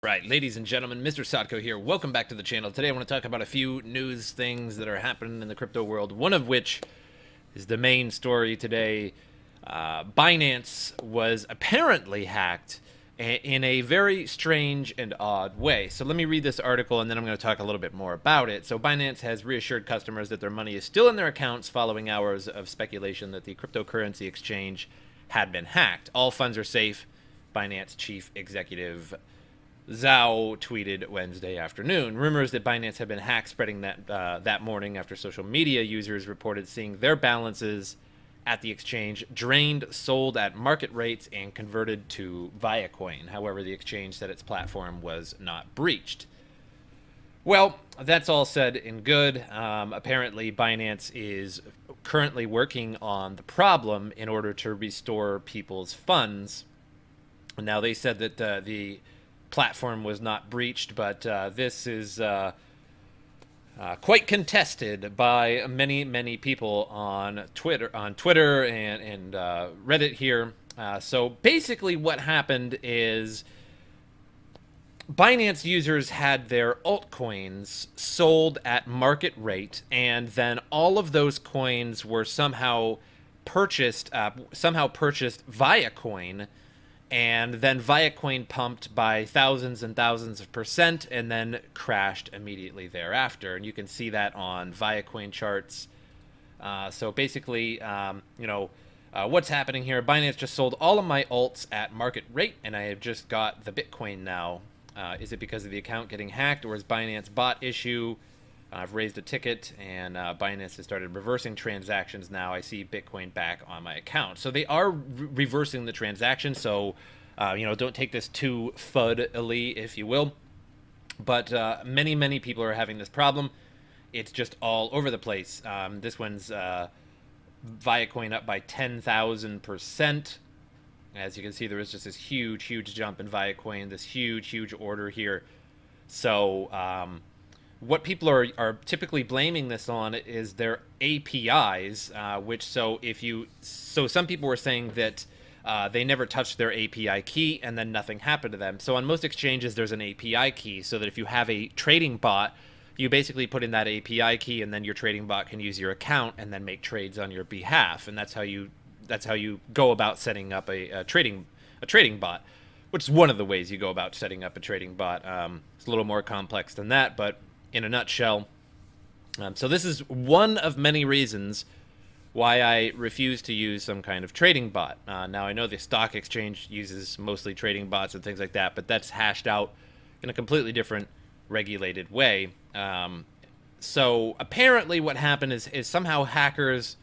Right, ladies and gentlemen, MrSotko here. Welcome back to the channel. Today I want to talk about a few news things that are happening in the crypto world, one of which is the main story today. Binance was apparently hacked in a very strange and odd way. So let me read this article and then I'm going to talk a little bit more about it. So Binance has reassured customers that their money is still in their accounts following hours of speculation that the cryptocurrency exchange had been hacked. All funds are safe, Binance chief executive Zhao tweeted Wednesday afternoon. Rumors that Binance had been hacked spreading that morning after social media users reported seeing their balances at the exchange drained, sold at market rates, and converted to Litecoin. However, the exchange said its platform was not breached. Well, that's all said and good. Apparently, Binance is currently working on the problem in order to restore people's funds. Now, they said that the platform was not breached, but this is quite contested by many people on Twitter and Reddit here. So basically what happened is Binance users had their altcoins sold at market rate, and then all of those coins were somehow purchased via coin. And then Litecoin pumped by thousands and thousands of percent and then crashed immediately thereafter. And you can see that on Litecoin charts. So basically, what's happening here? Binance just sold all of my alts at market rate, and I have just got the Bitcoin now. Is it because of the account getting hacked, or is Binance bot issue? I've raised a ticket, and Binance has started reversing transactions now. I see Bitcoin back on my account. So they are reversing the transaction, so, don't take this too fuddily, if you will. But many people are having this problem. It's just all over the place. This one's Litecoin up by 10,000%. As you can see, there is just this huge jump in Litecoin, this huge order here. So, what people are typically blaming this on is their APIs, so some people were saying that they never touched their API key and then nothing happened to them. So on most exchanges, there's an API key, so that if you have a trading bot, you basically put in that API key, and then your trading bot can use your account and then make trades on your behalf. And that's how you go about setting up a trading bot, which is one of the ways you go about setting up a trading bot. It's a little more complex than that, but in a nutshell. So this is one of many reasons why I refuse to use some kind of trading bot. Now, I know the stock exchange uses mostly trading bots and things like that, but that's hashed out in a completely different regulated way. So apparently what happened is somehow hackers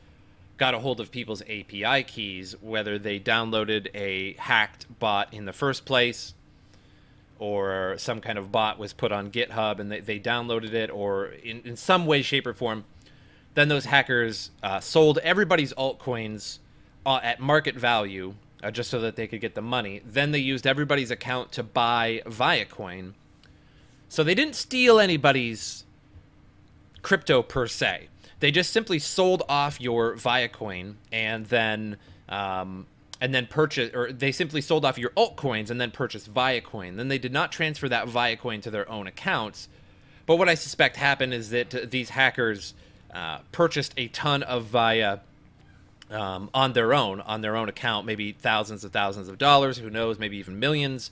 got a hold of people's API keys, whether they downloaded a hacked bot in the first place, or some kind of bot was put on GitHub and they downloaded it, or in some way, shape, or form. Then those hackers sold everybody's altcoins at market value just so that they could get the money. Then they used everybody's account to buy Litecoin. So they didn't steal anybody's crypto per se. They just simply sold off your Litecoin and then they simply sold off your altcoins and then purchased Litecoin. Then they did not transfer that Litecoin to their own accounts. But what I suspect happened is that these hackers purchased a ton of Via on their own account, maybe thousands of dollars, who knows, maybe even millions.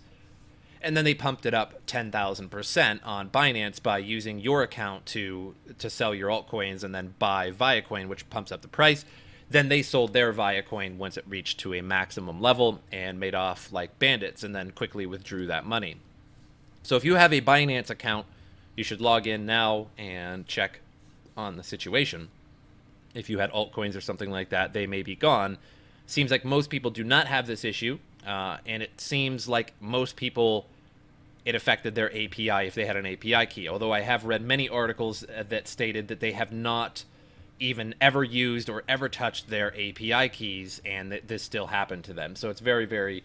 And then they pumped it up 10,000% on Binance by using your account to sell your altcoins and then buy Litecoin, which pumps up the price. Then they sold their Litecoin once it reached to a maximum level and made off like bandits, and then quickly withdrew that money. So if you have a Binance account, you should log in now and check on the situation. If you had altcoins or something like that, they may be gone. Seems like most people do not have this issue, and it seems like most people, it affected their API if they had an API key. Although I have read many articles that stated that they have not even ever used or ever touched their API keys, and that this still happened to them. So it's very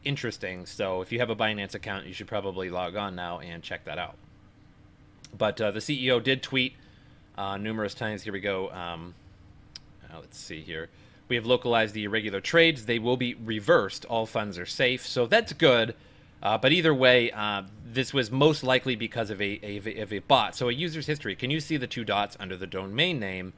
interesting. So if you have a Binance account, you should probably log on now and check that out. But the CEO did tweet numerous times. Here we go. Let's see here. We have localized the irregular trades. They will be reversed. All funds are safe. So that's good. But either way, this was most likely because of a bot. So a user's history. Can you see the 2 dots under the domain name?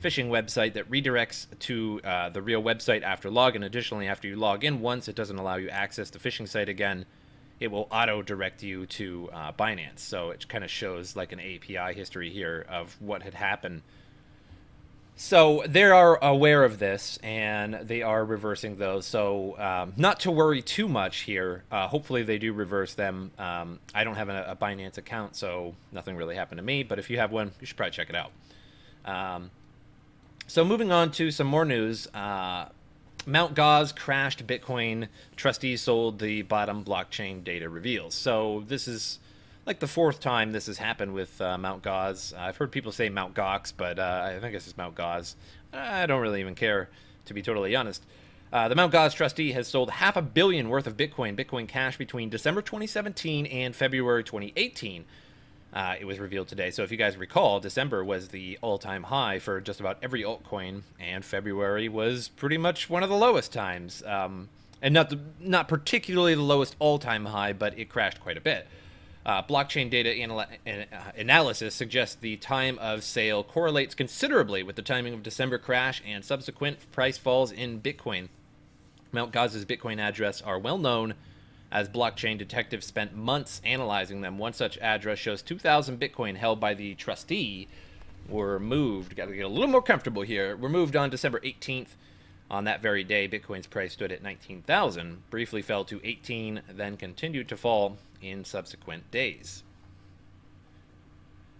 Phishing website that redirects to the real website after login. Additionally, after you log in once, it doesn't allow you access to phishing site again. It will auto-direct you to Binance. So it kind of shows like an API history here of what had happened. So they are aware of this, and they are reversing those. So not to worry too much here. Hopefully they do reverse them. I don't have a Binance account, so nothing really happened to me. But if you have one, you should probably check it out. So moving on to some more news. Mt. Gox crashed Bitcoin. Trustees sold the bottom blockchain data reveals. So this is like the 4th time this has happened with Mt. Gox. I've heard people say Mt. Gox, but I think this is Mt. Gox. I don't really even care, to be totally honest. The Mt. Gox trustee has sold $500 million worth of Bitcoin Cash between December 2017 and February 2018. It was revealed today. So if you guys recall, December was the all-time high for just about every altcoin, and February was pretty much one of the lowest times. And not particularly the lowest all-time high, but it crashed quite a bit. Blockchain data analysis suggests the time of sale correlates considerably with the timing of December crash and subsequent price falls in Bitcoin. Mt. Gox's Bitcoin address are well known, as blockchain detectives spent months analyzing them. One such address shows 2,000 Bitcoin held by the trustee were moved. Got to get a little more comfortable here. Were moved on December 18th. On that very day, Bitcoin's price stood at 19,000, briefly fell to 18, then continued to fall in subsequent days.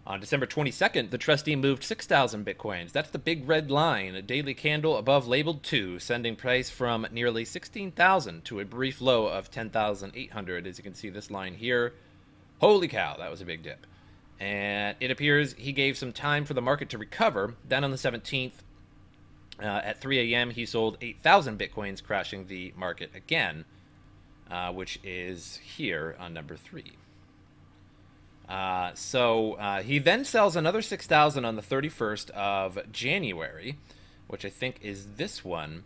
On December 22nd, the trustee moved 6,000 Bitcoins. That's the big red line, a daily candle above labeled 2, sending price from nearly 16,000 to a brief low of 10,800. As you can see this line here. Holy cow, that was a big dip. And it appears he gave some time for the market to recover. Then on the 17th, at 3 a.m., he sold 8,000 Bitcoins, crashing the market again, which is here on number 3. So he then sells another 6,000 on the 31st of January, which I think is this one.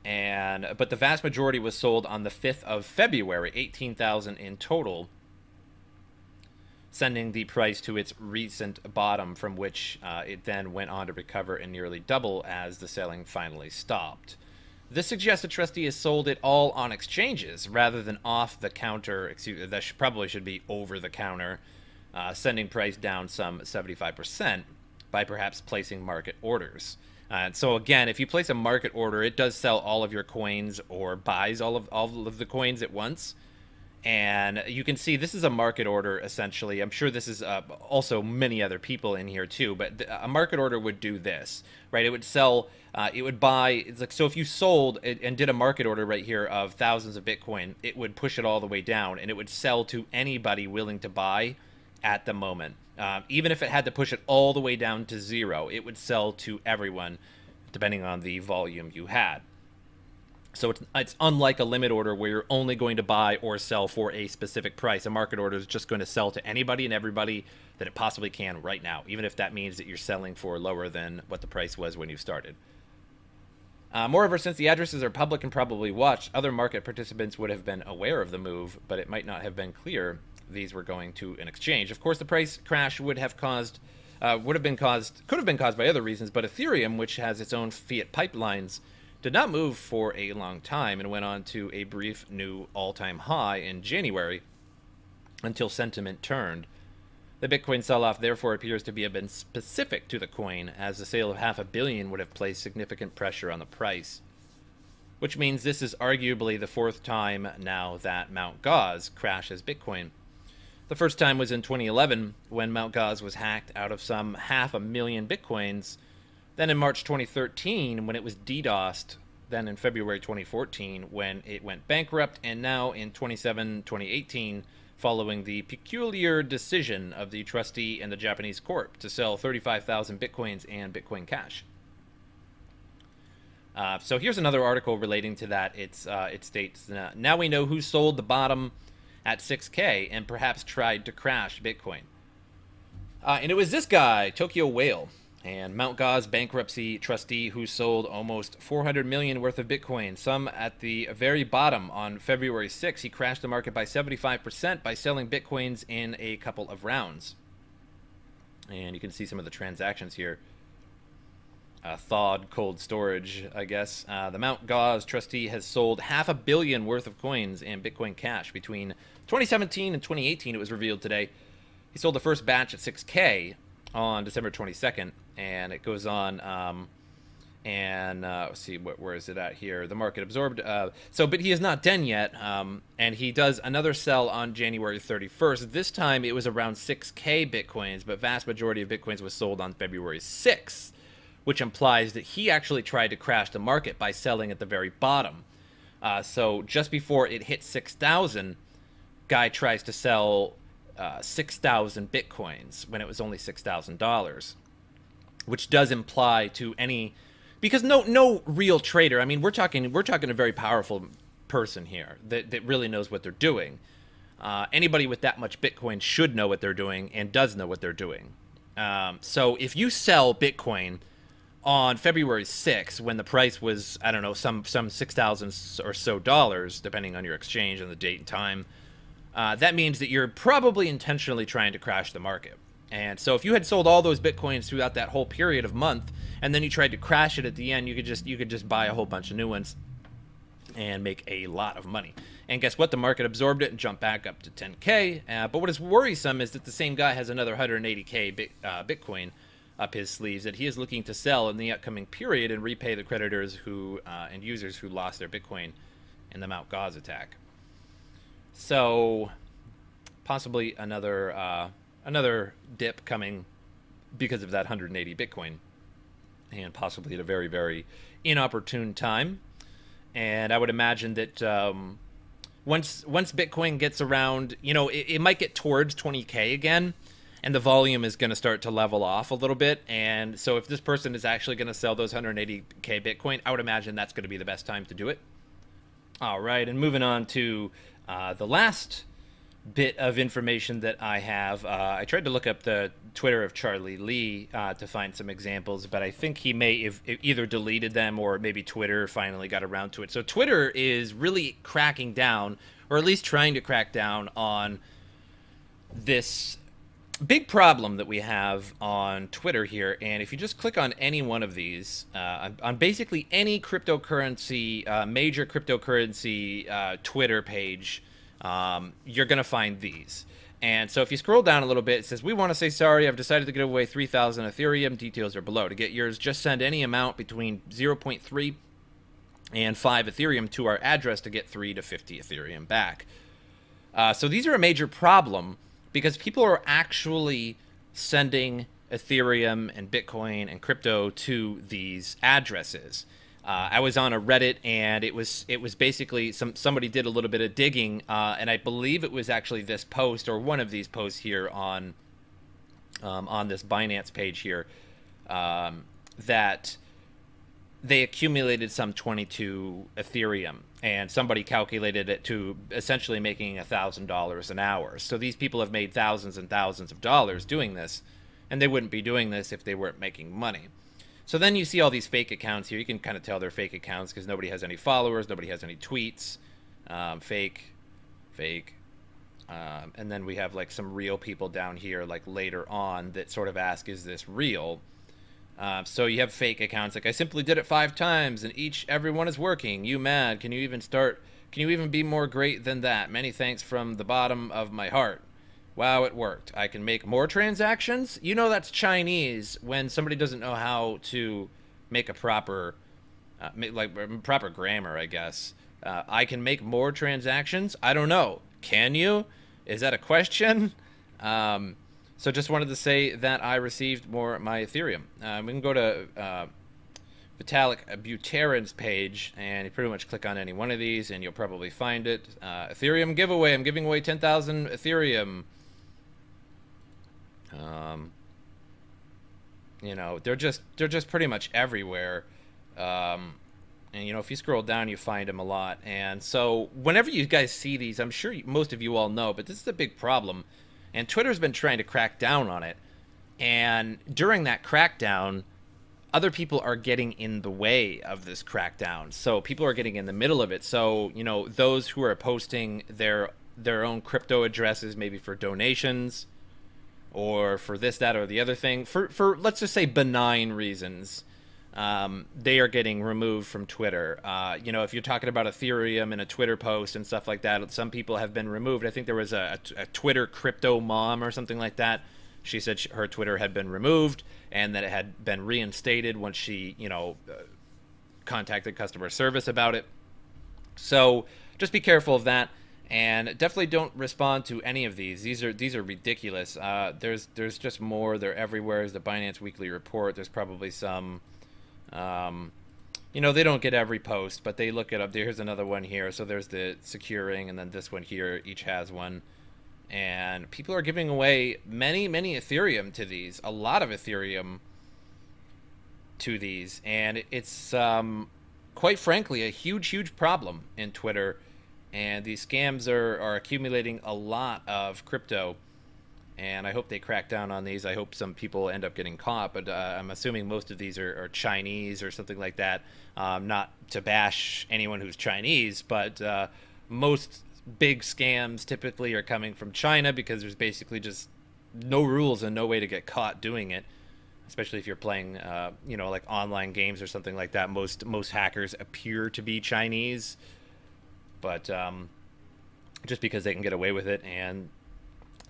But the vast majority was sold on the 5th of February, 18,000 in total, sending the price to its recent bottom, from which it then went on to recover and nearly double as the selling finally stopped. This suggests the trustee has sold it all on exchanges rather than off the counter. Excuse me, that probably should be over the counter, sending price down some 75% by perhaps placing market orders. So again, if you place a market order, it does sell all of your coins or buys all of the coins at once. And you can see this is a market order, essentially. I'm sure this is also many other people in here too, but a market order would do this, right? It would sell, it would buy, it's like, so if you sold and did a market order right here of thousands of Bitcoin, it would push it all the way down, and it would sell to anybody willing to buy at the moment. Even if it had to push it all the way down to 0, it would sell to everyone, depending on the volume you had. So it's unlike a limit order where you're only going to buy or sell for a specific price. A market order is just going to sell to anybody and everybody that it possibly can right now, even if that means that you're selling for lower than what the price was when you started. Moreover, since the addresses are public and probably watched, other market participants would have been aware of the move, but it might not have been clear these were going to an exchange. Of course, the price crash could have been caused by other reasons, but Ethereum, which has its own fiat pipelines, did not move for a long time and went on to a brief new all-time high in January until sentiment turned. The Bitcoin sell-off therefore appears to have been specific to the coin, as the sale of $500 million would have placed significant pressure on the price. Which means this is arguably the 4th time now that Mt. Gox crashes Bitcoin. The first time was in 2011, when Mt. Gox was hacked out of some 500,000 Bitcoins. Then in March 2013, when it was DDoSed. Then in February 2014, when it went bankrupt. And now in 2018, following the peculiar decision of the trustee and the Japanese corp to sell 35,000 Bitcoins and Bitcoin Cash. So here's another article relating to that. It states, now we know who sold the bottom at 6K and perhaps tried to crash Bitcoin. And it was this guy, Tokyo Whale. And Mt. Goz bankruptcy trustee who sold almost 400 million worth of Bitcoin, some at the very bottom on February 6th. He crashed the market by 75% by selling Bitcoins in a couple of rounds. And you can see some of the transactions here. Thawed cold storage, I guess. The Mt. Goz trustee has sold $500 million worth of coins and Bitcoin Cash between 2017 and 2018, it was revealed today. He sold the first batch at 6K on December 22nd, and it goes on, let's see, where is it at here? The market absorbed. But he is not done yet, and he does another sell on January 31st. This time it was around 6K Bitcoins, but vast majority of Bitcoins was sold on February 6th, which implies that he actually tried to crash the market by selling at the very bottom. So just before it hit 6,000, guy tries to sell 6,000 Bitcoins when it was only $6,000, which does imply to any, because no real trader, I mean, we're talking a very powerful person here that really knows what they're doing. Anybody with that much Bitcoin should know what they're doing and does know what they're doing. So if you sell Bitcoin on February 6th, when the price was, I don't know, some 6,000 or so dollars, depending on your exchange and the date and time, that means that you're probably intentionally trying to crash the market. And so if you had sold all those Bitcoins throughout that whole period of month, and then you tried to crash it at the end, you could just buy a whole bunch of new ones and make a lot of money. And guess what? The market absorbed it and jumped back up to 10K. But what is worrisome is that the same guy has another 180K Bitcoin up his sleeves that he is looking to sell in the upcoming period and repay the creditors who and users who lost their Bitcoin in the Mt. Goz attack. So possibly another dip coming because of that 180 Bitcoin, and possibly at a very, very inopportune time. And I would imagine that once Bitcoin gets around, it might get towards 20K again, and the volume is going to start to level off a little bit. And so if this person is actually going to sell those 180K Bitcoin, I would imagine that's going to be the best time to do it. All right, and moving on to the last bit of information that I have. I tried to look up the Twitter of Charlie Lee to find some examples, but I think he may have either deleted them or maybe Twitter finally got around to it. So Twitter is really cracking down, or at least trying to crack down on this big problem that we have on Twitter here. And if you just click on any one of these, on basically any cryptocurrency, major cryptocurrency Twitter page, you're going to find these. And so if you scroll down a little bit, it says, "We want to say sorry. I've decided to give away 3,000 Ethereum. Details are below. To get yours, just send any amount between 0.3 and 5 Ethereum to our address to get 3 to 50 Ethereum back." So these are a major problem because people are actually sending Ethereum and Bitcoin and crypto to these addresses. I was on a Reddit, and it was basically somebody did a little bit of digging, and I believe it was actually this post or one of these posts here on this Binance page here, that they accumulated some 22 Ethereum, and somebody calculated it to essentially making $1,000 an hour. So these people have made thousands and thousands of dollars doing this, and they wouldn't be doing this if they weren't making money. So then you see all these fake accounts here. You can kind of tell they're fake accounts because nobody has any followers, nobody has any tweets. Fake. And then we have like some real people down here like later on that sort of ask, is this real? So you have fake accounts like, "I simply did it 5 times and every one is working. You mad? Can you even be more great than that? Many thanks from the bottom of my heart. Wow, it worked. I can make more transactions." That's Chinese when somebody doesn't know how to make a proper proper grammar, I guess. I can make more transactions? I don't know. Can you? Is that a question? So just wanted to say that I received my Ethereum. We can go to Vitalik Buterin's page, and you pretty much click on any one of these, and you'll probably find it. Ethereum giveaway. I'm giving away 10,000 Ethereum. They're just pretty much everywhere. And if you scroll down, you find them a lot. And so whenever you guys see these, I'm sure most of you all know, but this is a big problem, and Twitter's been trying to crack down on it. And during that crackdown, other people are getting in the way of this crackdown. So people are getting in the middle of it. So, you know, those who are posting their own crypto addresses, maybe for donations or for this, that, or the other thing, for let's just say benign reasons, they are getting removed from Twitter. You know, if you're talking about Ethereum in a Twitter post and stuff like that, some people have been removed. I think there was a Twitter crypto mom or something like that. She said her Twitter had been removed and that it had been reinstated once she, you know, contacted customer service about it. So just be careful of that, and definitely don't respond to any of these. These are ridiculous. There's just more. They're everywhere. There's the Binance weekly report. There's probably some. You know, they don't get every post, but they look it up. Here's another one here. So there's the securing, and then this one here. Each has one. And people are giving away many Ethereum to these, a lot of Ethereum to these, and it's quite frankly a huge problem in Twitter, and these scams are accumulating a lot of crypto, and I hope they crack down on these. I hope some people end up getting caught, but I'm assuming most of these are Chinese or something like that. Not to bash anyone who's Chinese, but most big scams typically are coming from China because there's basically just no rules and no way to get caught doing it, especially if you're playing you know, like online games or something like that. Most hackers appear to be Chinese, but just because they can get away with it, and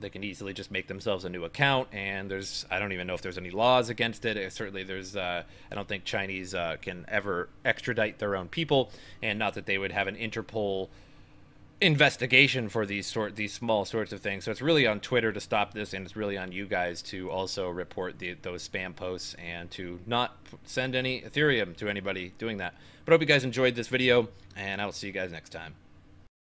they can easily just make themselves a new account, and I don't even know if there's any laws against it. Certainly there's I don't think Chinese can ever extradite their own people, and not that they would have an Interpol investigation for these small sorts of things. So it's really on Twitter to stop this, and it's really on you guys to also report those spam posts and to not send any Ethereum to anybody doing that. But I hope you guys enjoyed this video, and I will see you guys next time.